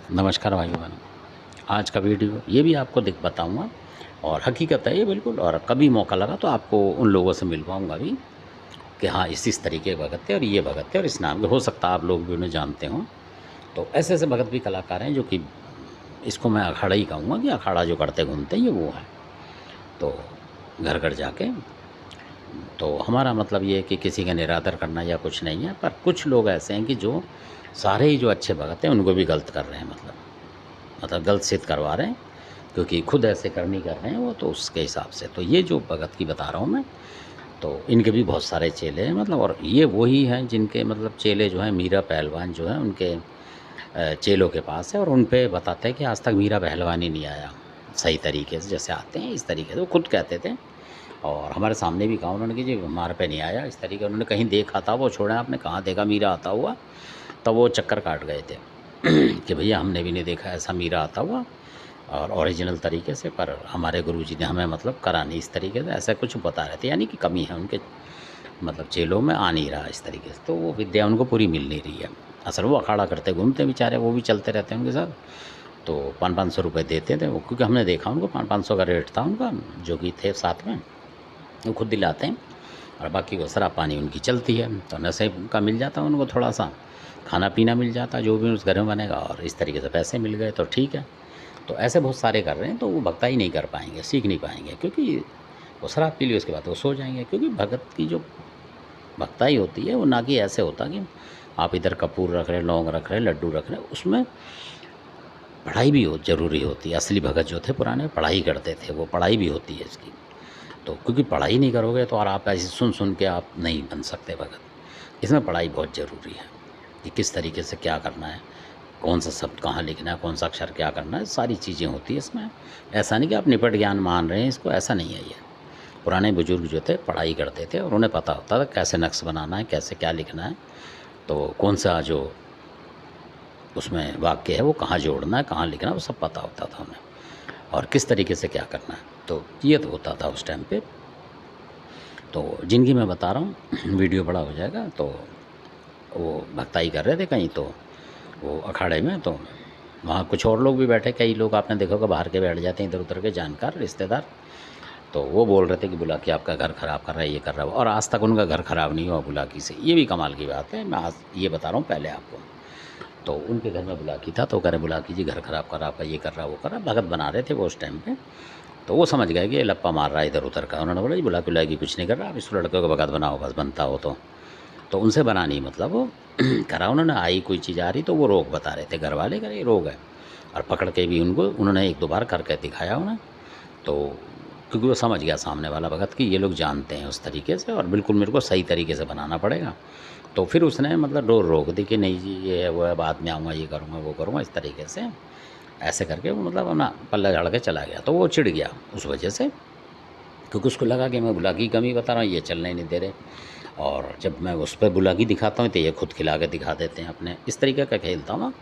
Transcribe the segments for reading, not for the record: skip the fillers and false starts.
नमस्कार भाइयों बहनों। आज का वीडियो ये भी आपको बताऊंगा और हकीकत है ये बिल्कुल। और कभी मौका लगा तो आपको उन लोगों से मिलवाऊंगा भी कि हाँ इस तरीके के भगत थे और ये भगत थे और इस नाम के, हो सकता है आप लोग भी उन्हें जानते हों। तो ऐसे ऐसे भगत भी कलाकार हैं जो कि इसको मैं अखाड़ा ही कहूँगा कि अखाड़ा जो करते घूमते हैं ये वो है। तो घर घर जाके तो हमारा मतलब ये है कि किसी का निरादर करना या कुछ नहीं है, पर कुछ लोग ऐसे हैं कि जो सारे ही जो अच्छे भगत हैं उनको भी गलत कर रहे हैं, मतलब गलत सिद्ध करवा रहे हैं, क्योंकि खुद ऐसे करनी कर रहे हैं वो, तो उसके हिसाब से। तो ये जो भगत की बता रहा हूँ मैं, तो इनके भी बहुत सारे चेले हैं मतलब। और ये वही हैं जिनके मतलब चेले जो हैं, मीरा पहलवान जो है उनके चेलों के पास है, और उन पे बताते हैं कि आज तक मीरा पहलवान ही नहीं आया सही तरीके से, जैसे आते हैं इस तरीके से वो खुद कहते थे। और हमारे सामने भी कहा उन्होंने कि जी हमारे पे नहीं आया इस तरीके। उन्होंने कहीं देखा था, वो छोड़ा आपने कहाँ देखा मीरा आता हुआ, तब वो चक्कर काट गए थे कि भैया हमने भी नहीं देखा ऐसा मीरा आता हुआ और ओरिजिनल तरीके से, पर हमारे गुरुजी ने हमें मतलब करा नहीं इस तरीके से, ऐसा कुछ बता रहे थे। यानी कि कमी है उनके मतलब चेलों में, आ नहीं रहा इस तरीके से, तो वो विद्या उनको पूरी मिल नहीं रही है। असल वो अखाड़ा करते घूमते बेचारे, वो भी चलते रहते हैं उनके साथ। तो 500-500 रुपये देते थे वो, क्योंकि हमने देखा उनको 500-500 का रेट था उनका, जो कि थे साथ में वो खुद दिलाते हैं। और बाकी वो शराब पानी उनकी चलती है, तो नशे का मिल जाता है उनको, थोड़ा सा खाना पीना मिल जाता है जो भी उस घर में बनेगा, और इस तरीके से पैसे मिल गए तो ठीक है। तो ऐसे बहुत सारे कर रहे हैं, तो वो भक्ता ही नहीं कर पाएंगे, सीख नहीं पाएंगे, क्योंकि वो शराब पी ली उसके बाद वो सो जाएंगे। क्योंकि भगत की जो भक्ताई होती है वो ना कि ऐसे होता कि आप इधर कपूर रख रहे, लौंग रख रहे, लड्डू रख रहे, उसमें पढ़ाई भी हो ज़रूरी होती है। असली भगत जो थे पुराने पढ़ाई करते थे, वो पढ़ाई भी होती है इसकी। तो क्योंकि पढ़ाई नहीं करोगे तो और आप ऐसे सुन सुन के आप नहीं बन सकते भगत। इसमें पढ़ाई बहुत ज़रूरी है कि किस तरीके से क्या करना है, कौन सा शब्द कहाँ लिखना है, कौन सा अक्षर क्या करना है, सारी चीज़ें होती है इसमें। ऐसा नहीं कि आप निपट ज्ञान मान रहे हैं इसको, ऐसा नहीं है ये। पुराने बुजुर्ग जो थे पढ़ाई करते थे और उन्हें पता होता था कैसे नक्श बनाना है, कैसे क्या लिखना है, तो कौन सा जो उसमें वाक्य है वो कहाँ जोड़ना है, कहाँ लिखना है, वो सब पता होता था उन्हें, और किस तरीके से क्या करना है। तो ये तो होता था उस टाइम पे। तो जिनकी मैं बता रहा हूँ वीडियो बड़ा हो जाएगा, तो वो भक्ताई कर रहे थे कहीं, तो वो अखाड़े में, तो वहाँ कुछ और लोग भी बैठे, कई लोग आपने देखा होगा बाहर के बैठ जाते हैं इधर उधर के जानकार रिश्तेदार। तो वो बोल रहे थे कि बुलाकी आपका घर ख़राब कर रहा है, ये कर रहा है, और आज तक उनका घर ख़राब नहीं हुआ बुलाकी से। ये भी कमाल की बात है, मैं आज ये बता रहा हूँ पहले आपको। तो उनके घर में बुलाकी था, तो कह रहे बुलाकी जी घर ख़राब कर रहा, आपका ये कर रहा वो कर रहा, भगत बना रहे थे वो उस टाइम पे। तो वो समझ गए कि ये लप्पा मार रहा है इधर उधर का। उन्होंने बोला जी बुलाकी उलाकी कुछ नहीं कर रहा, आप इस लड़के को भगत बनाओ बस, बनता हो तो उनसे बना नहीं, मतलब वो करा उन्होंने। आई कोई चीज़ आ रही तो वो रोग बता रहे थे घर वाले, करे रोग है, और पकड़ के भी उनको उन्होंने 1-2 बार करके दिखाया उन्हें। तो क्योंकि वो समझ गया सामने वाला भगत कि ये लोग जानते हैं उस तरीके से, और बिल्कुल मेरे को सही तरीके से बनाना पड़ेगा। तो फिर उसने मतलब डोर रोक दी कि नहीं जी ये है वो है, बाद में आऊँगा, ये करूँगा वो करूँगा, इस तरीके से ऐसे करके वो मतलब अपना पल्ला झाड़ के चला गया। तो वो चिढ़ गया उस वजह से, क्योंकि उसको लगा कि मैं बुलाकी की कमी बता रहा हूँ, ये चलने नहीं दे रहे, और जब मैं उस पर बुलाकी दिखाता हूँ तो ये खुद खिला के दिखा देते हैं अपने, इस तरीके का खेलता हूँ।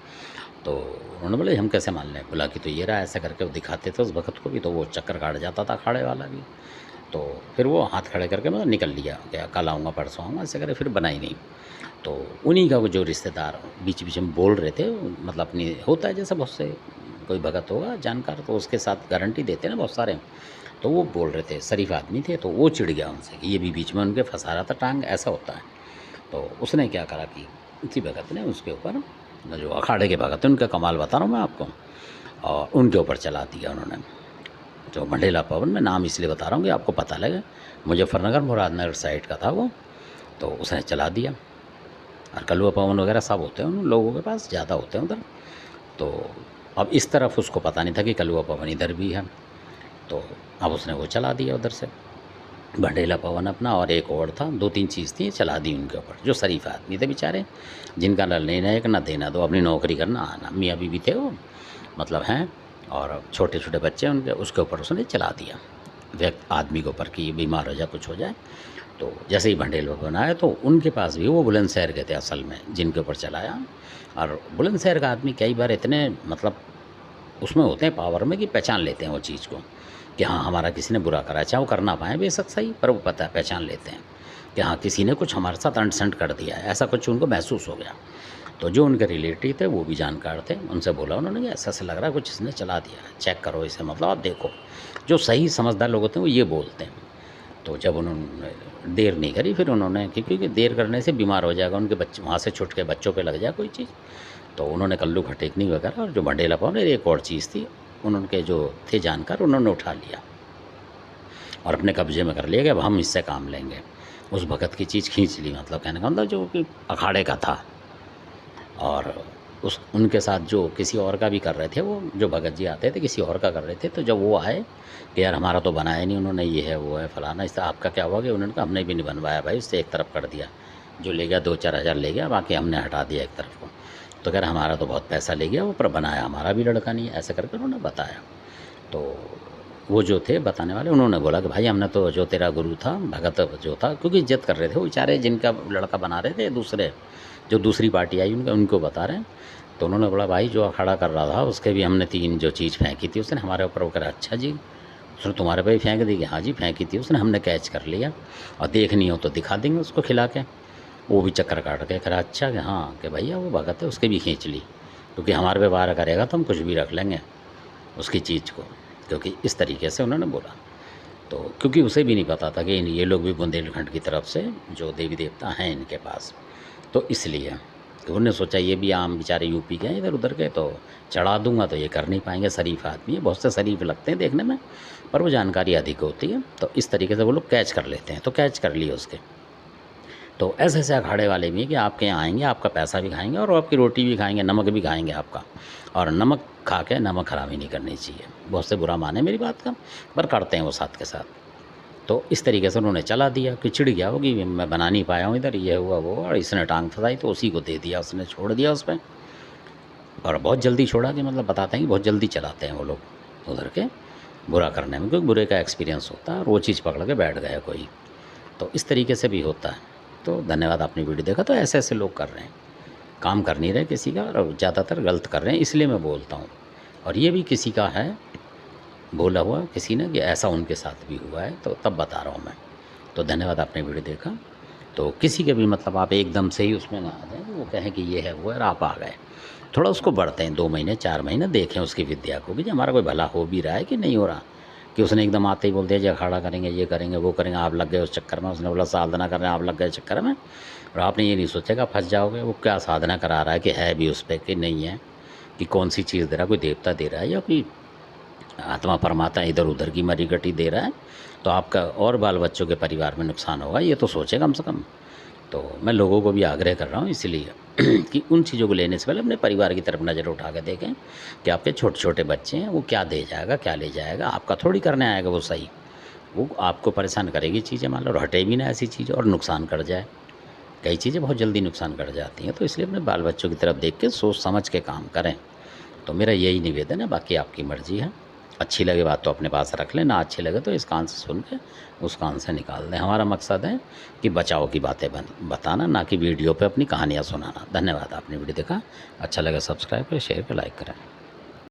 तो उन्होंने बोले हम कैसे मान लें, बुलाकी तो ये रहा, ऐसा करके वो दिखाते थे उस भगत को भी, तो वो चक्कर काट जाता था अखाड़े वाला भी। तो फिर वो हाथ खड़े करके मतलब निकल लिया, क्या कल आऊँगा परसों आऊँगा, ऐसे करे, फिर बनाई नहीं। तो उन्हीं का वो जो रिश्तेदार बीच बीच में बोल रहे थे, मतलब अपनी होता है जैसे बहुत से कोई भगत होगा जानकार, तो उसके साथ गारंटी देते हैं ना बहुत सारे। तो वो बोल रहे थे, शरीफ आदमी थे, तो वो चिढ़ गया उनसे कि ये भी बीच में उनके फंसा रहा था टांग, ऐसा होता है। तो उसने क्या करा कि किसी भगत ने उसके ऊपर, जो अखाड़े के भगत हैं उनका कमाल बता रहा हूँ मैं आपको, और उनके ऊपर चला दिया उन्होंने। जो मंडेला भवन में, नाम इसलिए बता रहा हूँ कि आपको पता लगे, मुजफ्फरनगर मुरादनगर साइड का था वो, तो उसने चला दिया। और कलुआ पवन वगैरह सब होते हैं उन लोगों के पास, ज़्यादा होते हैं उधर। तो अब इस तरफ उसको पता नहीं था कि कलुआ पवन इधर भी है, तो अब उसने वो चला दिया उधर से, भंडेला पवन अपना, और एक और था, 2-3 चीज़ थी, चला दी उनके ऊपर। जो शरीफ आदमी थे बेचारे, जिनका न लेना एक ना देना दो, अपनी नौकरी करना आना, मियाँ बीवी थे वो मतलब हैं, और छोटे छोटे बच्चे उनके, उसके ऊपर उसने चला दिया व्यक्ति आदमी के ऊपर कि ये बीमार हो जाए कुछ हो जाए। तो जैसे ही भंडेल भवन आए तो उनके पास भी वो बुलंदशहर के थे असल में, जिनके ऊपर चलाया। और बुलंदशहर का आदमी कई बार इतने मतलब उसमें होते हैं पावर में कि पहचान लेते हैं वो चीज़ को, कि हाँ हमारा किसी ने बुरा करा, चाहे वो करना पाए बेशक सही, पर वो पता है, पहचान लेते हैं कि हाँ किसी ने कुछ हमारे साथ अंटसंट कर दिया है, ऐसा कुछ उनको महसूस हो गया। तो जो उनके रिलेटिव थे वो भी जानकार थे, उनसे बोला उन्होंने कि ऐसा-ऐसा लग रहा है कुछ इसने चला दिया है, चेक करो इसे, मतलब आप देखो। जो सही समझदार लोग होते हैं वो ये बोलते हैं। तो जब उन्होंने देर नहीं करी, फिर उन्होंने, क्योंकि देर करने से बीमार हो जाएगा, उनके बच्चे वहाँ से छूट के बच्चों पे लग जाए कोई चीज़, तो उन्होंने कल्लू खटेकनी वगैरह और जो मंडेला पाउडर, एक और चीज़ थी, उनके जो थे जानकार, उन्होंने उठा लिया और अपने कब्जे में कर लिया कि अब हम इससे काम लेंगे। उस भगत की चीज़ खींच ली, मतलब कहने का मतलब जो कि अखाड़े का था। और उस उनके साथ जो किसी और का भी कर रहे थे, वो जो भगत जी आते थे किसी और का कर रहे थे, तो जब वो आए कि यार हमारा तो बनाया नहीं उन्होंने, ये है वो है फलाना, इससे आपका क्या हुआ, कि उन्होंने कहा हमने भी नहीं बनवाया भाई, उससे एक तरफ कर दिया, जो ले गया 2-4 हज़ार ले गया, बाकी हमने हटा दिया एक तरफ को। तो कह रहे हमारा तो बहुत पैसा ले गया वो, पर बनाया हमारा भी लड़का नहीं है, ऐसे करके उन्होंने बताया। तो वो जो थे बताने वाले, उन्होंने बोला कि भाई हमने तो, जो तेरा गुरु था भगत जो था, क्योंकि इज्जत कर रहे थे वो बेचारे, जिनका लड़का बना रहे थे दूसरे, जो दूसरी पार्टी आई उनको बता रहे हैं। तो उन्होंने बोला भाई जो अखाड़ा कर रहा था उसके भी हमने 3 जो चीज़ फेंकी थी उसने हमारे ऊपर। वो कह रहा अच्छा जी, उसने तुम्हारे पे ही फेंक दी? कि हाँ जी फेंकी थी उसने, हमने कैच कर लिया और देखनी हो तो दिखा देंगे उसको खिला के। वो भी चक्कर काट के कह रहा अच्छा कि हाँ, कि भैया वो भगत है उसके भी खींच ली, क्योंकि हमारे पे वार करेगा तो हम कुछ भी रख लेंगे उसकी चीज़ को, क्योंकि इस तरीके से उन्होंने बोला। तो क्योंकि उसे भी नहीं पता था कि ये लोग भी बुंदेलखंड की तरफ से जो देवी देवता हैं इनके पास, तो इसलिए तो उन्होंने सोचा ये भी आम बेचारे यूपी के हैं इधर उधर के, तो चढ़ा दूंगा तो ये कर नहीं पाएंगे, शरीफ आदमी है, बहुत से शरीफ लगते हैं देखने में, पर वो जानकारी अधिक होती है, तो इस तरीके से वो लोग कैच कर लेते हैं। तो कैच कर लिए उसके। तो ऐसे ऐसे अखाड़े वाले भी हैं कि आपके यहाँ आएंगे, आपका पैसा भी खाएंगे और आपकी रोटी भी खाएंगे, नमक भी खाएंगे आपका, और नमक खा के नमक हरामी नहीं करनी चाहिए। बहुत से बुरा माने मेरी बात का, पर करते हैं वो साथ के साथ। तो इस तरीके से उन्होंने चला दिया कि चिढ़ गया होगी, मैं बना नहीं पाया हूँ इधर, ये हुआ वो, और इसने टांग फंसाई तो उसी को दे दिया, उसने छोड़ दिया उस पर। और बहुत जल्दी छोड़ा, कि मतलब बताते हैं कि बहुत जल्दी चलाते हैं वो लोग उधर के बुरा करने में, क्योंकि बुरे का एक्सपीरियंस होता है और वो चीज़ पकड़ के बैठ गया कोई। तो इस तरीके से भी होता है। तो धन्यवाद, आपने वीडियो देखा। तो ऐसे ऐसे लोग कर रहे हैं, काम कर नहीं रहे किसी का, और ज़्यादातर गलत कर रहे हैं, इसलिए मैं बोलता हूँ। और ये भी किसी का है बोला हुआ किसी ने कि ऐसा उनके साथ भी हुआ है, तो तब बता रहा हूँ मैं। तो धन्यवाद, आपने वीडियो देखा। तो किसी के भी मतलब आप एकदम से ही उसमें ना आ जाएँ, वो कहें कि ये है वो है और आप आ गए। थोड़ा उसको बढ़ते हैं, 2 महीने 4 महीने देखें उसकी विद्या को, कि हमारा कोई भला हो भी रहा है कि नहीं हो रहा। कि उसने एकदम आते ही बोल दिया जी अखाड़ा करेंगे, ये करेंगे, वो करेंगे, आप लग गए उस चक्कर में। उसने बोला साधना कर रहे हैं, आप लग गए चक्कर में, और आपने ये नहीं सोचेगा फंस जाओगे। वो क्या साधना करा रहा है, कि है भी उस पर कि नहीं है, कि कौन सी चीज़ दे रहा है, कोई देवता दे रहा है या कोई आत्मा परमात्मा इधर उधर की मरी गटी दे रहा है, तो आपका और बाल बच्चों के परिवार में नुकसान होगा, ये तो सोचे कम से कम। तो मैं लोगों को भी आग्रह कर रहा हूँ इसलिए कि उन चीज़ों को लेने से पहले अपने परिवार की तरफ नज़र उठा के देखें कि आपके छोटे छोटे बच्चे हैं, वो क्या दे जाएगा, क्या ले जाएगा, आपका थोड़ी करने आएगा वो सही। वो आपको परेशान करेगी चीज़ें, मान लो, हटे भी ना ऐसी चीज़ और नुकसान कर जाए। कई चीज़ें बहुत जल्दी नुकसान कर जाती हैं, तो इसलिए अपने बाल बच्चों की तरफ देख के सोच समझ के काम करें। तो मेरा यही निवेदन है, बाकी आपकी मर्ज़ी है। अच्छी लगे बात तो अपने पास रख लें, ना अच्छी लगे तो इस कान से सुन के उस कान से निकाल दें। हमारा मकसद है कि बचाव की बातें बताना, ना कि वीडियो पे अपनी कहानियाँ सुनाना। धन्यवाद, आपने वीडियो देखा। अच्छा लगा सब्सक्राइब करें, शेयर करें, लाइक करें।